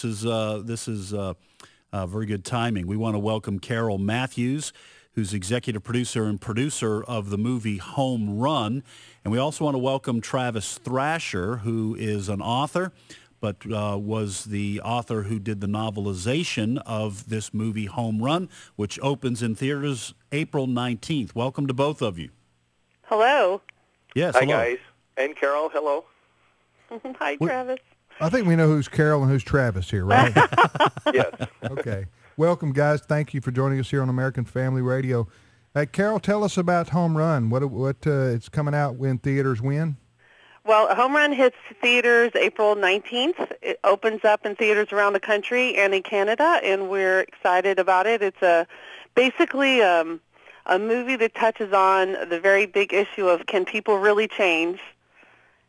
is very good timing. We want to welcome Carol Matthews, who's executive producer and producer of the movie Home Run. And we also want to welcome Travis Thrasher, who is an author, but was the author who did the novelization of this movie Home Run, which opens in theaters April 19th. Welcome to both of you. Hello. Yes, Hi, hello. guys. And Carol, hello. Hi, Travis. I think we know who's Carol and who's Travis here, right? Yes. Okay. Welcome, guys. Thank you for joining us here on American Family Radio. Carol, tell us about Home Run. What it's coming out in theaters when? Well, Home Run hits theaters April 19th. It opens up in theaters around the country and in Canada, and we're excited about it. It's basically a movie that touches on the very big issue of can people really change,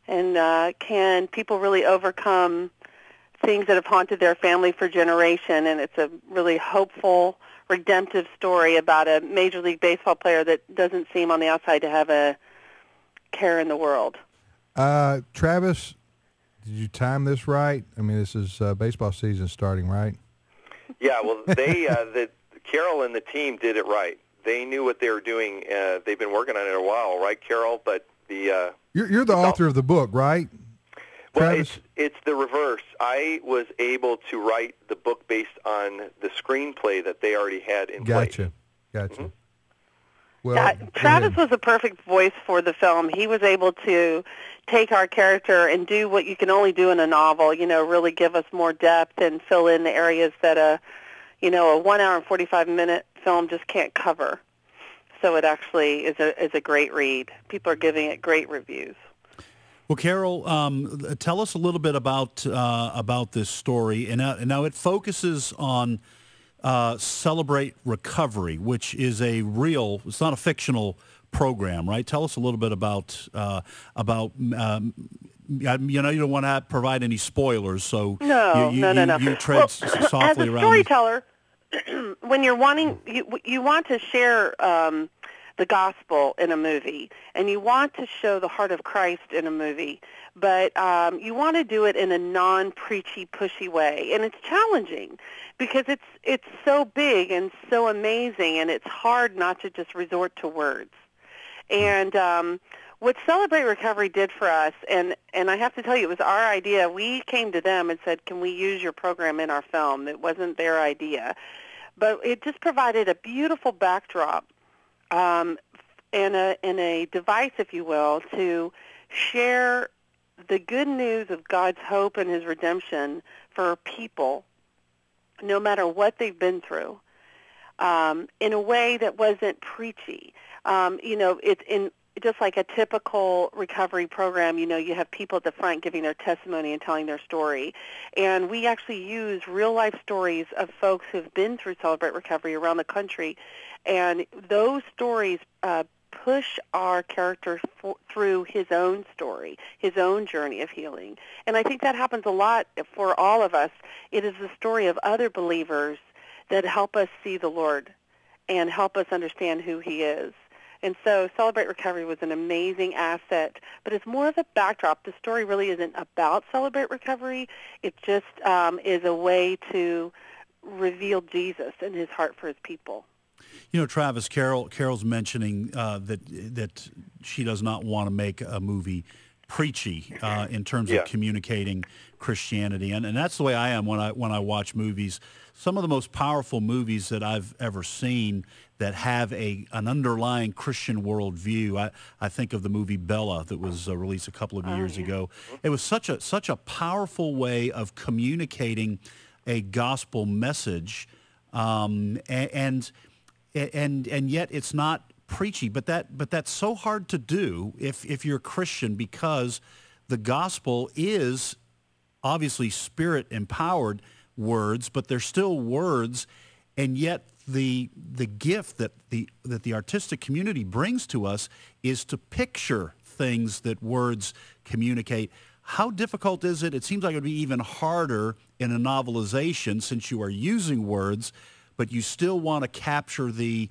and can people really overcome things that have haunted their family for generation. And it's a really hopeful, redemptive story about a Major League Baseball player that doesn't seem on the outside to have a care in the world. Travis, did you time this right? I mean, this is baseball season starting, right? Yeah, well, Carol and the team did it right. They knew what they were doing. They've been working on it a while, right, Carol? But You're the author of the book, right? Well, Travis? it's the reverse. I was able to write the book based on the screenplay that they already had in place. Gotcha. Mm-hmm. Well, Travis was a perfect voice for the film. He was able to take our character and do what you can only do in a novel, really give us more depth and fill in the areas that a 1 hour and 45-minute film just can't cover. So it actually is a great read. People are giving it great reviews. Well, Carol, tell us a little bit about this story. And now it focuses on Celebrate Recovery, which is it's not a fictional program, right? Tell us a little bit about you don't want to provide any spoilers, so No. You tread softly as a around. storyteller, when you're wanting, you want to share the gospel in a movie, and you want to show the heart of Christ in a movie, but you want to do it in a non-preachy, pushy way, and it's challenging because it's so big and so amazing, and it's hard not to just resort to words. And what Celebrate Recovery did for us, and I have to tell you, it was our idea. We came to them and said, can we use your program in our film? It wasn't their idea. But it just provided a beautiful backdrop and a device, if you will, to share the good news of God's hope and his redemption for people, no matter what they've been through, in a way that wasn't preachy. It's in just like a typical recovery program, you have people at the front giving their testimony and telling their story. And we actually use real-life stories of folks who've been through Celebrate Recovery around the country. And those stories push our character through his own story, his own journey of healing. And I think that happens a lot for all of us. It is the story of other believers that help us see the Lord and help us understand who he is. And so Celebrate Recovery was an amazing asset, but it's more of a backdrop. The story really isn't about Celebrate Recovery. It just is a way to reveal Jesus and his heart for his people. Travis, Carol's mentioning that she does not want to make a movie preachy in terms of communicating Christianity, and that's the way I am when I watch movies. Some of the most powerful movies that I've ever seen that have an underlying Christian worldview. I think of the movie Bella that was released a couple of years ago. It was such a powerful way of communicating a gospel message, and yet it's not preachy. But that's so hard to do if you're a Christian, because the gospel is obviously spirit empowered words, but they're still words, and yet the gift that the artistic community brings to us is to picture things that words communicate. How difficult is it? It seems like it would be even harder in a novelization, since you are using words, but you still want to capture the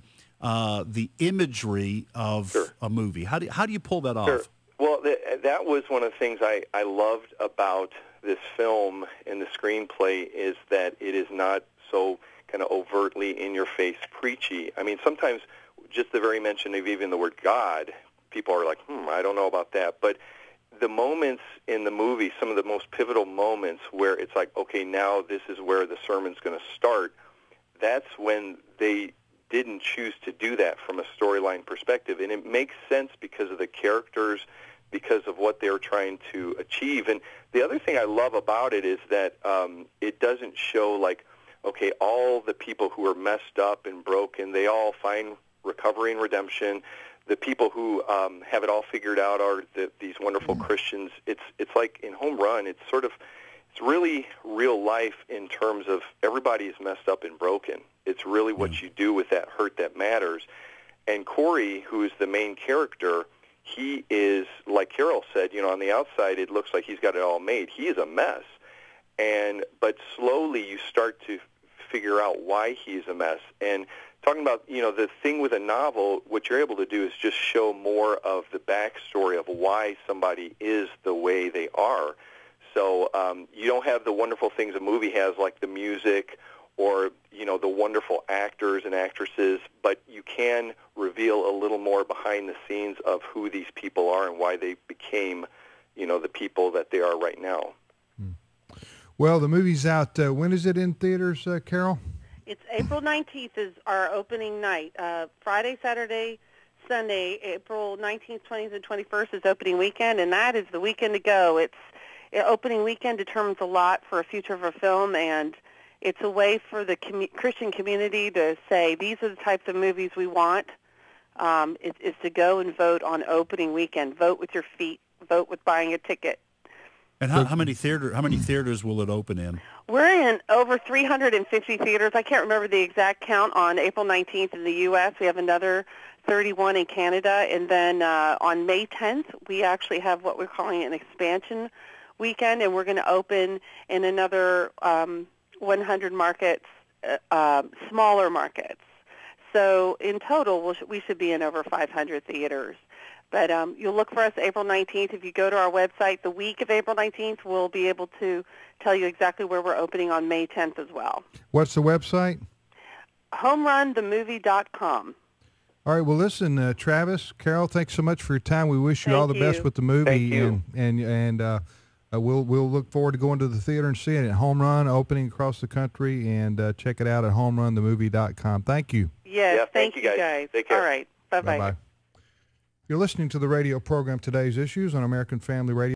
imagery of a movie. How do you pull that off? Well, that was one of the things I loved about this film and the screenplay is that it is not so kind of overtly in-your-face preachy. I mean, sometimes just the very mention of even the word God, people are like, I don't know about that. But the moments in the movie, some of the most pivotal moments where it's like, okay, now this is where the sermon's going to start, that's when they didn't choose to do that from a storyline perspective. And it makes sense because of the characters, because of what they're trying to achieve. And the other thing I love about it is that it doesn't show like, okay, all the people who are messed up and broken, they all find recovery and redemption. The people who have it all figured out are these wonderful Christians. It's like in Home Run, it's really real life in terms of everybody's messed up and broken. It's really what you do with that hurt that matters. And Corey, who is the main character, he is, like Carol said, on the outside it looks like he's got it all made. He is a mess. But slowly you start to figure out why he's a mess. And talking about, the thing with a novel, what you're able to do is just show more of the backstory of why somebody is the way they are. So you don't have the wonderful things a movie has, like the music or, the wonderful actors and actresses, but you can reveal a little more behind the scenes of who these people are and why they became, the people that they are right now. Well, the movie's out. When is it in theaters, Carol? It's April 19th is our opening night. Friday, Saturday, Sunday, April 19th, 20th, and 21st is opening weekend, and that is the weekend to go. Opening weekend determines a lot for a future of a film, and it's a way for the Christian community to say, these are the types of movies we want. It's to go and vote on opening weekend. Vote with your feet. Vote with buying a ticket. And how many theaters will it open in? We're in over 350 theaters. I can't remember the exact count on April 19th in the U.S. We have another 31 in Canada. And then on May 10th, we actually have what we're calling an expansion weekend, and we're going to open in another 100 markets, smaller markets. So in total, we should be in over 500 theaters. But you'll look for us April 19th. If you go to our website the week of April 19th, we'll be able to tell you exactly where we're opening on May 10th as well. What's the website? HomeRunTheMovie.com. All right. Well, listen, Travis, Carol, thanks so much for your time. We wish you all the best with the movie. Thank you. And we'll look forward to going to the theater and seeing it. Home Run opening across the country, and check it out at HomeRunTheMovie.com. Thank you. Yes, yeah, thank you guys. Take care. All right. Bye-bye. Bye-bye. You're listening to the radio program Today's Issues on American Family Radio.